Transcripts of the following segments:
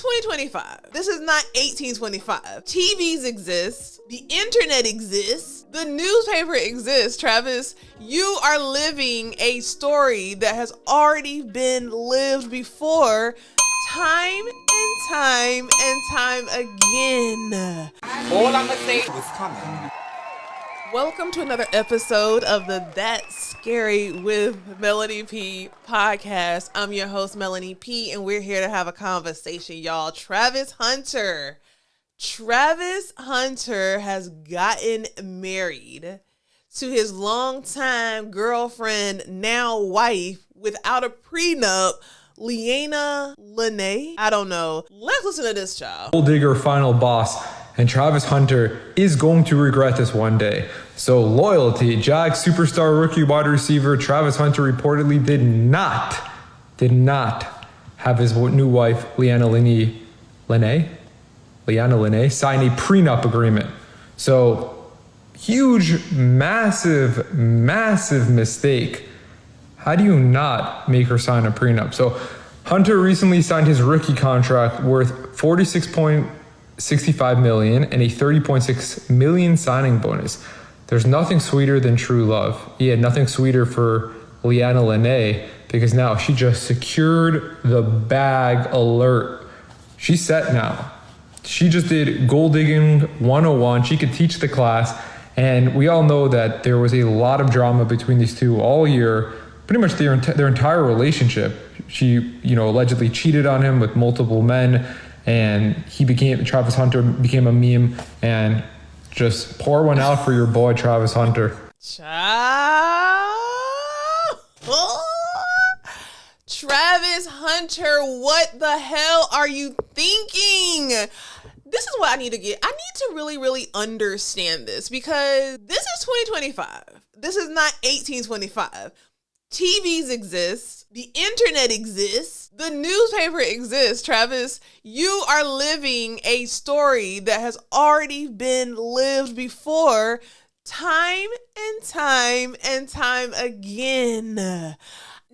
2025. This is not 1825. TVs exist. The internet exists. The newspaper exists. Travis, you are living a story that has already been lived before, time and time and time again. All I'm gonna say was coming. Welcome to another episode of the That's Scary with Meloney P podcast. I'm your host, Meloney P, and we're here to have a conversation, y'all. Travis Hunter has gotten married to his longtime girlfriend, now wife, without a prenup, Leanna, Lenee. I don't know. Let's listen to this, child. Gold digger final boss, and Travis Hunter is going to regret this one day. So loyalty, Jags superstar rookie wide receiver Travis Hunter reportedly did not have his new wife Leanna Lenee sign a prenup agreement. So huge, massive mistake. How do you not make her sign a prenup? So Hunter recently signed his rookie contract worth $46.65 million and a $30.6 million signing bonus. There's nothing sweeter than true love. Yeah, nothing sweeter for Leanna Lenee, because now she just secured the bag alert. She's set now. She just did gold digging 101. She could teach the class. And we all know that there was a lot of drama between these two all year, pretty much their entire relationship. She, allegedly cheated on him with multiple men, and Travis Hunter became a meme. And just pour one out for your boy, Travis Hunter. Travis Hunter, what the hell are you thinking? This is what I need to get. I need to really understand this, because this is 2025. This is not 1825. TVs exist. The internet exists. The newspaper exists. Travis, you are living a story that has already been lived before, time and time and time again.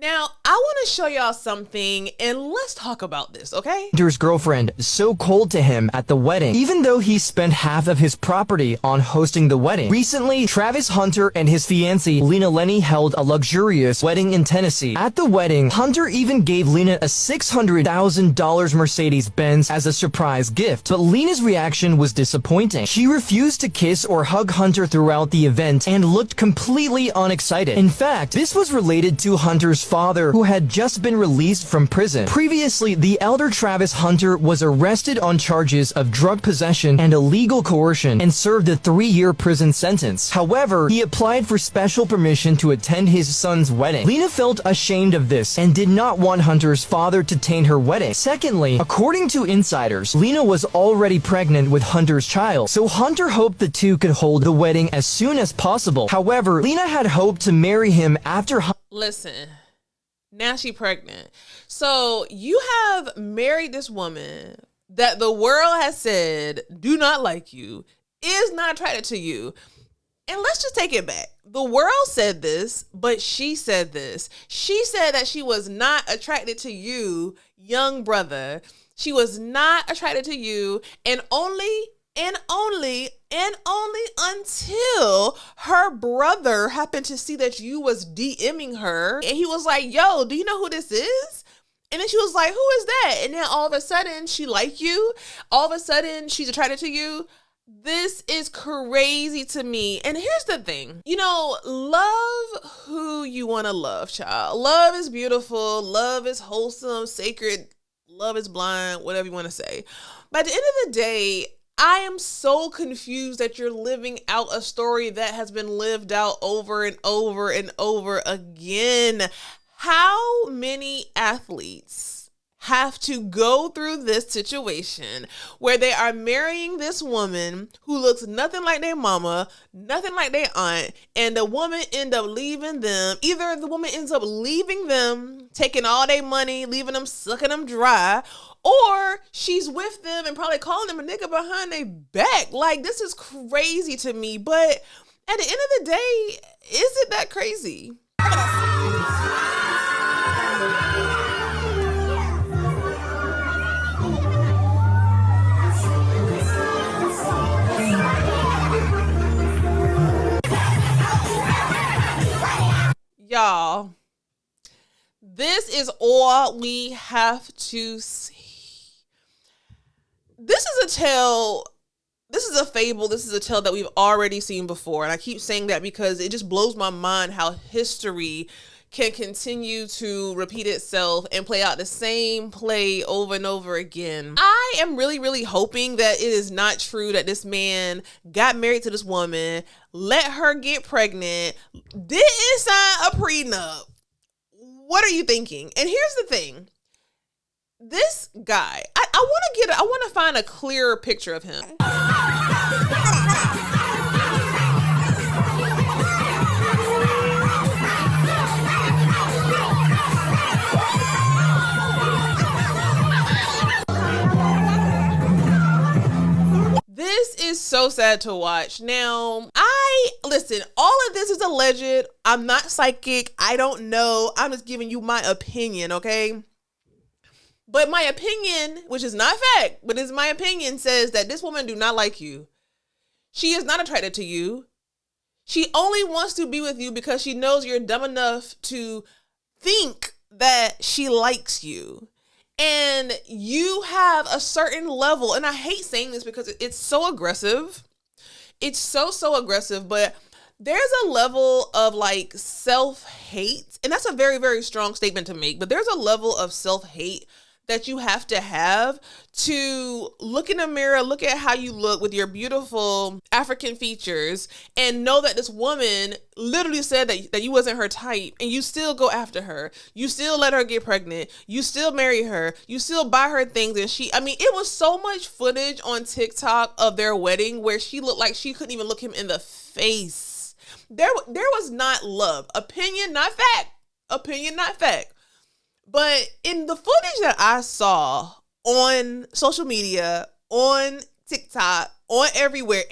Now, I want to show y'all something, and let's talk about this, okay? Hunter's girlfriend so cold to him at the wedding, even though he spent half of his property on hosting the wedding. Recently, Travis Hunter and his fiancée, Lenee, held a luxurious wedding in Tennessee. At the wedding, Hunter even gave Lena a $600,000 Mercedes-Benz as a surprise gift, but Lena's reaction was disappointing. She refused to kiss or hug Hunter throughout the event and looked completely unexcited. In fact, this was related to Hunter's father, who had just been released from prison. Previously, the elder Travis Hunter was arrested on charges of drug possession and illegal coercion and served a 3-year prison sentence. However, he applied for special permission to attend his son's wedding. Lena felt ashamed of this and did not want Hunter's father to taint her wedding. Secondly, according to insiders, Lena was already pregnant with Hunter's child, so Hunter hoped the two could hold the wedding as soon as possible. However, Lena had hoped to marry him after Listen. Now she pregnant. So you have married this woman that the world has said do not like you, is not attracted to you. And let's just take it back. The world said this, but she said this. She said that she was not attracted to you, young brother. She was not attracted to you, and only until her brother happened to see that you was DMing her, and he was like, yo, do you know who this is? And then she was like, who is that? And then all of a sudden she liked you. All of a sudden she's attracted to you. This is crazy to me. And here's the thing, love who you want to love, child. Love is beautiful. Love is wholesome, sacred. Love is blind, whatever you want to say. But at the end of the day, I am so confused that you're living out a story that has been lived out over and over and over again. How many athletes have to go through this situation where they are marrying this woman who looks nothing like their mama, nothing like their aunt, and the woman ends up leaving them? Either the woman ends up leaving them, taking all their money, leaving them, sucking them dry, or she's with them and probably calling them a nigga behind their back. Like, this is crazy to me. But at the end of the day, is it that crazy? y'all, this is all we have to see. This is a tale. This is a fable. This is a tale that we've already seen before. And I keep saying that because it just blows my mind how history can continue to repeat itself and play out the same play over and over again. I am really, really hoping that it is not true that this man got married to this woman, let her get pregnant, didn't sign a prenup. What are you thinking? And here's the thing. This guy, I want to find a clearer picture of him. This is so sad to watch. Now, listen, all of this is alleged. I'm not psychic. I don't know. I'm just giving you my opinion, okay? But my opinion, which is not fact, but is my opinion, says that this woman do not like you. She is not attracted to you. She only wants to be with you because she knows you're dumb enough to think that she likes you. And you have a certain level, and I hate saying this because it's so aggressive. It's so aggressive, but there's a level of like self-hate, and that's a very, very strong statement to make, but there's a level of self-hate that you have to look in the mirror, look at how you look with your beautiful African features, and know that this woman literally said that you wasn't her type, and you still go after her. You still let her get pregnant. You still marry her. You still buy her things. And it was so much footage on TikTok of their wedding where she looked like she couldn't even look him in the face. There was not love. Opinion, not fact. Opinion, not fact. But in the footage that I saw on social media, on TikTok, on everywhere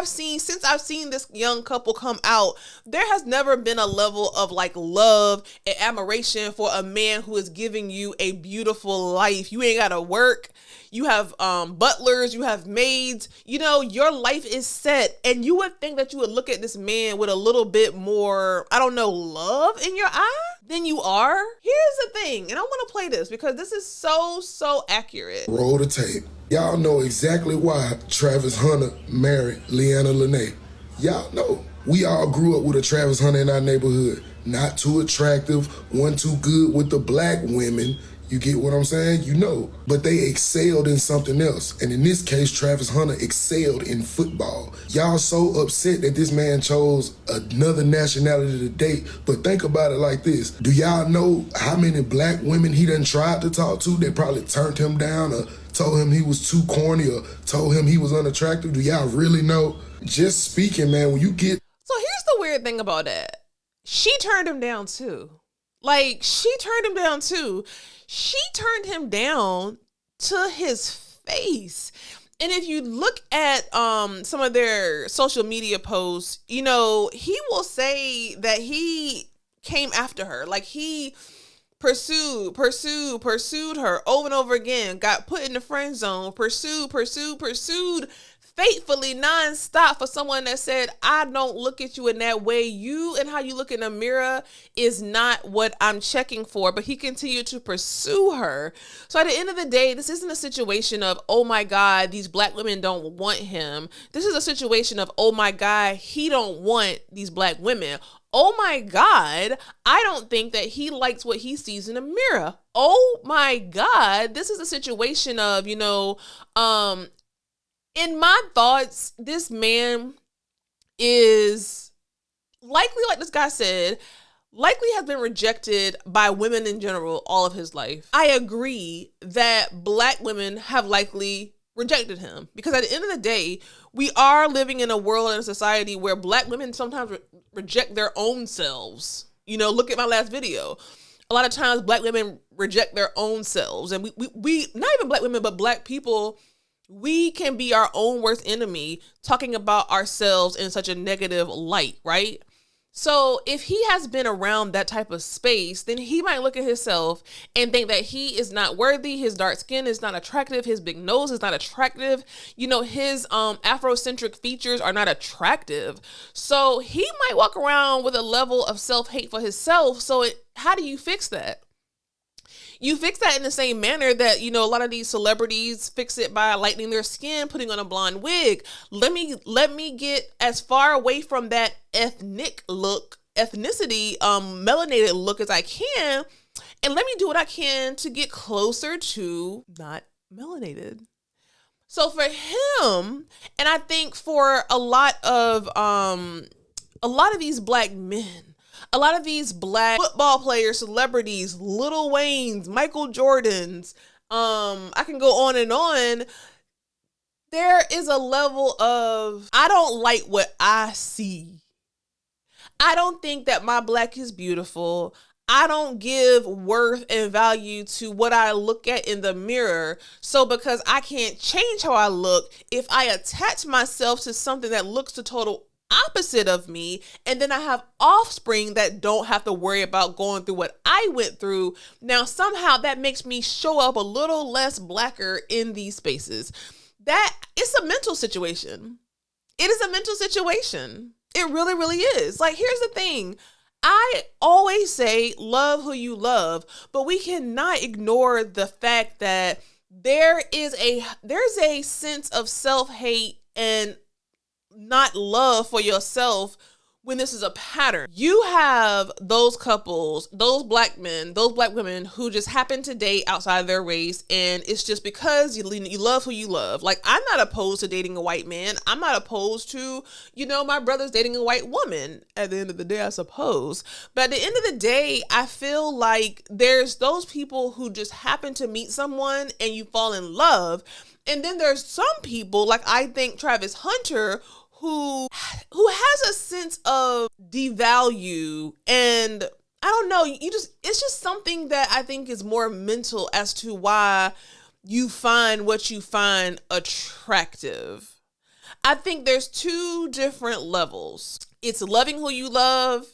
since I've seen this young couple come out, there has never been a level of like love and admiration for a man who is giving you a beautiful life. You ain't got to work. You have butlers, you have maids, your life is set. And you would think that you would look at this man with a little bit more, love in your eye than you are. Here's the thing, and I want to play this because this is so accurate. Roll the tape. Y'all know exactly why Travis Hunter married Leanna Lenee. Y'all know. We all grew up with a Travis Hunter in our neighborhood. Not too attractive, one too good with the black women. You get what I'm saying? But they excelled in something else. And in this case, Travis Hunter excelled in football. Y'all so upset that this man chose another nationality to date. But think about it like this. Do y'all know how many black women he done tried to talk to that probably turned him down or told him he was too corny or told him he was unattractive? Do y'all really know? Just speaking, man, when you get... So here's the weird thing about that. She turned him down too. She turned him down to his face. And if you look at some of their social media posts, he will say that he came after her. Like he pursued her over and over again, got put in the friend zone, pursued faithfully nonstop for someone that said, I don't look at you in that way. You and how you look in the mirror is not what I'm checking for. But he continued to pursue her. So at the end of the day, this isn't a situation of, oh my God, these black women don't want him. This is a situation of, oh my God, he don't want these black women. Oh my God, I don't think that he likes what he sees in the mirror. Oh my God, this is a situation of, in my thoughts, this man is likely, like this guy said, likely has been rejected by women in general all of his life. I agree that black women have likely rejected him because at the end of the day, we are living in a world and a society where black women sometimes reject their own selves. Look at my last video. A lot of times black women reject their own selves, and we not even black women, but black people, we can be our own worst enemy talking about ourselves in such a negative light, right? So if he has been around that type of space, then he might look at himself and think that he is not worthy. His dark skin is not attractive. His big nose is not attractive. You know, his Afrocentric features are not attractive. So he might walk around with a level of self-hate for himself. So how do you fix that? You fix that in the same manner that, you know, a lot of these celebrities fix it by lightening their skin, putting on a blonde wig. Let me get as far away from that ethnicity, melanated look as I can, and let me do what I can to get closer to not melanated. So for him, and I think for a lot of these black men, a lot of these black football players, celebrities, Lil Waynes, Michael Jordans, I can go on and on. There is a level of, I don't like what I see. I don't think that my black is beautiful. I don't give worth and value to what I look at in the mirror. So because I can't change how I look, if I attach myself to something that looks the total opposite of me, and then I have offspring that don't have to worry about going through what I went through, now somehow that makes me show up a little less blacker in these spaces. That it's a mental situation. It is a mental situation. It really, really is. Like, here's the thing. I always say love who you love, but we cannot ignore the fact that there's a sense of self-hate and not love for yourself when this is a pattern. You have those couples, those black men, those black women who just happen to date outside their race, and it's just because you love who you love. Like, I'm not opposed to dating a white man. I'm not opposed to, you know, my brother's dating a white woman at the end of the day, I suppose. But at the end of the day, I feel like there's those people who just happen to meet someone and you fall in love. And then there's some people, like I think Travis Hunter, who has a sense of devalue, and I don't know, it's just something that I think is more mental as to why you find what you find attractive. I think there's two different levels. It's loving who you love,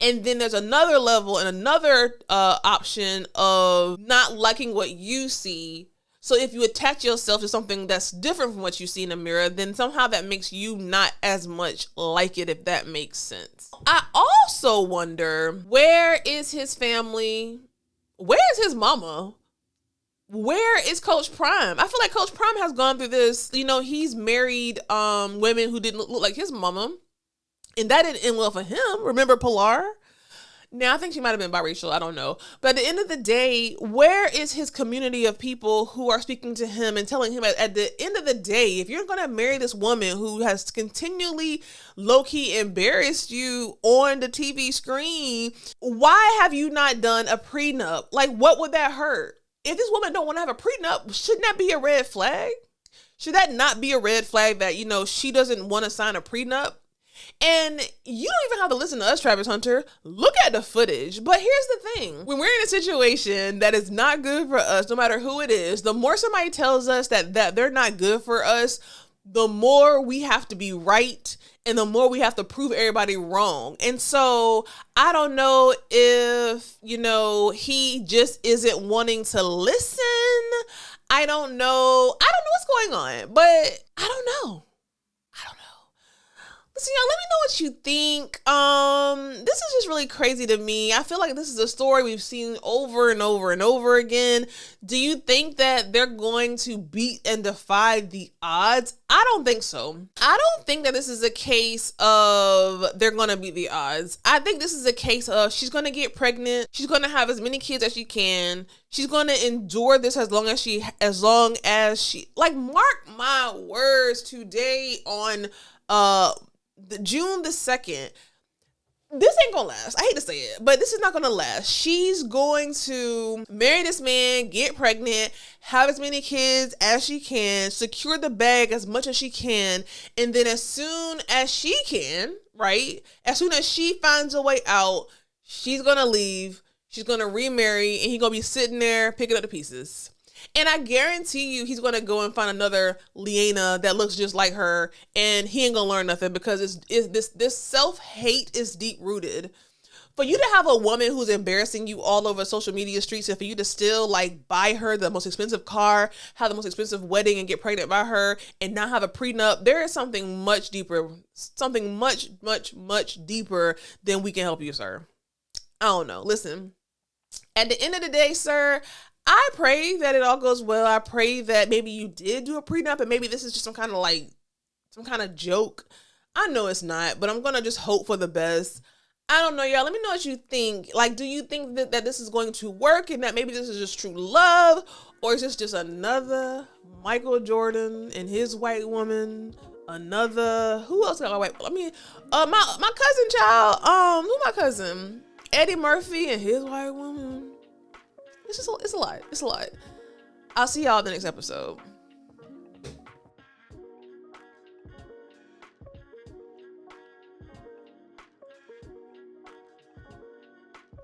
and then there's another level and another option of not liking what you see. So if you attach yourself to something that's different from what you see in the mirror, then somehow that makes you not as much like it, if that makes sense. I also wonder, where is his family? Where is his mama? Where is Coach Prime? I feel like Coach Prime has gone through this. You know, he's married women who didn't look like his mama, and that didn't end well for him. Remember Pilar? Now, I think she might have been biracial. I don't know. But at the end of the day, where is his community of people who are speaking to him and telling him at the end of the day, if you're going to marry this woman who has continually low-key embarrassed you on the TV screen, why have you not done a prenup? Like, what would that hurt? If this woman don't want to have a prenup, shouldn't that be a red flag? Should that not be a red flag that, you know, she doesn't want to sign a prenup? And you don't even have to listen to us, Travis Hunter. Look at the footage. But here's the thing. When we're in a situation that is not good for us, no matter who it is, the more somebody tells us that they're not good for us, the more we have to be right and the more we have to prove everybody wrong. And so I don't know if, you know, he just isn't wanting to listen. I don't know what's going on, but I don't know. So, y'all, let me know what you think. This is just really crazy to me. I feel like this is a story we've seen over and over and over again. Do you think that they're going to beat and defy the odds? I don't think so. I don't think that this is a case of they're going to beat the odds. I think this is a case of she's going to get pregnant. She's going to have as many kids as she can. She's going to endure this as long as she, like, mark my words, today on, June the 2nd, this ain't gonna last. I hate to say it, but this is not gonna last. She's going to marry this man, get pregnant, have as many kids as she can, secure the bag as much as she can, and then as soon as she can, right? As soon as she finds a way out, she's gonna leave, she's gonna remarry, and he's gonna be sitting there picking up the pieces. And I guarantee you he's gonna go and find another Leanna that looks just like her, and he ain't gonna learn nothing because this self-hate is deep rooted. For you to have a woman who's embarrassing you all over social media streets, and for you to still like buy her the most expensive car, have the most expensive wedding, and get pregnant by her, and not have a prenup, there is something much deeper, something much, much, much deeper than we can help you, sir. I don't know. Listen, at the end of the day, sir, I pray that it all goes well. I pray that maybe you did do a prenup, and maybe this is just some kind of joke. I know it's not, but I'm gonna just hope for the best. I don't know, y'all. Let me know what you think. Like, do you think that this is going to work and that maybe this is just true love? Or is this just another Michael Jordan and his white woman? Another, who else got a white? I mean, my cousin child, who my cousin? Eddie Murphy and his white woman. It's a lot. It's a lot. I'll see y'all in the next episode.